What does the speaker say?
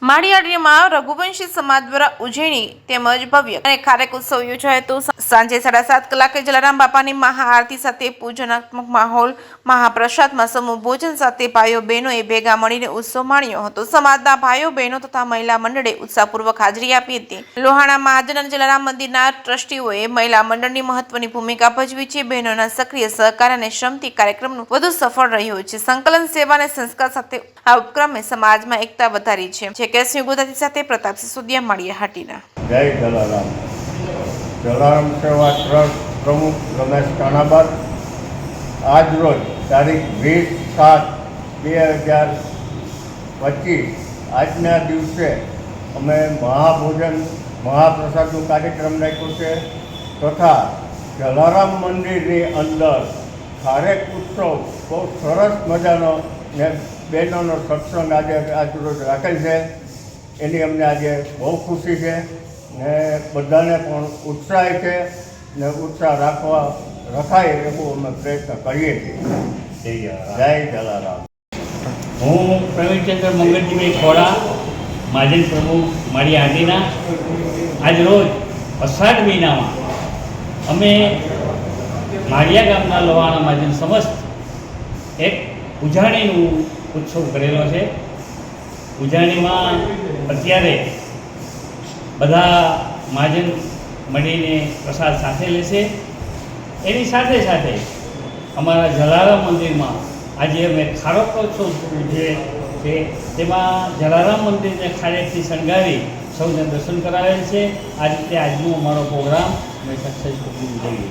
માળિયાડીમાં રઘુવંશી સમાજ દ્વારા ઉજવણી તેમજ ભવ્ય અને ખારેક ઉત્સવ યોજાયો હતો। સાંજે 7:30 કલાકે જલારામ બાપાની મહાઆરતી સાથે પૂજનાત્મક માહોલ, મહાપ્રસાદમાં સમૂહ ભોજન સાથે ભાઈઓ બહેનોએ ભેગા મળીને ઉત્સવ માણ્યો હતો। સમાજના ભાઈઓ બહેનો તથા મહિલા મંડળે ઉત્સાહપૂર્વક હાજરી આપી હતી। લોહાણા મહાજન અને જલારામ મંદિરના ટ્રસ્ટીઓએ મહિલા મંડળની મહત્વની ભૂમિકા ભજવી છે। બહેનોના સક્રિય સહકાર અને શ્રમથી કાર્યક્રમનું વધુ સફળ રહ્યો છે। સંકલન, સેવા અને સંસ્કાર સાથે આ ઉપક્રમે સમાજમાં એકતા વધારી છે। કેસી ગોદાથી સાથે પ્રતાપ સિસોદિયા, માળિયાહાટીના। જય જલારામ। જલારામ સેવા ટ્રસ્ટ પ્રમુખ રમેશ કાનાબાર આજ રોજ તારીખ 20/7/2025 આજના દિવસે અમે મહાભોજન મહાપ્રસાદનું કાર્યક્રમ રાખ્યો છે તથા જલારામ મંદિરની અંદર ખારેક ઉત્સવ બહુ સરસ મજાનો ને બહેનોનો સત્સંગ આજરોજ રાખેલ છે। એની અમને આજે બહુ ખુશી છે ને બધાને પણ ઉત્સાહ છે ને ઉત્સાહ રખાય એવું અમે પ્રયત્ન કરીએ છીએ। જય જલારામ। હું પ્રવીણચંદ્ર મંગળજીભાઈ ખોડા, મહાજન પ્રમુખ માળિયાહાટીના। આજ રોજ અષાઢ મહિનામાં અમે માળિયા ગામના લોહાણા મહાજન સમસ્ત એક ઉજાણીનું ઉત્સવ કરેલો છે। ઉજાણીમાં અત્યારે બધા મહાજન મળીને પ્રસાદ સાથે લેશે। એની સાથે સાથે અમારા જલારામ મંદિરમાં આજે અમે ખારોકોત્સવ ઉજવે છે। તેમાં જલારામ મંદિરને ખારેકથી શણગારી સૌને દર્શન કરાવેલ છે। આ રીતે આજનો અમારો પ્રોગ્રામ અમે સક્સેસફુલી ઉજવીએ છીએ।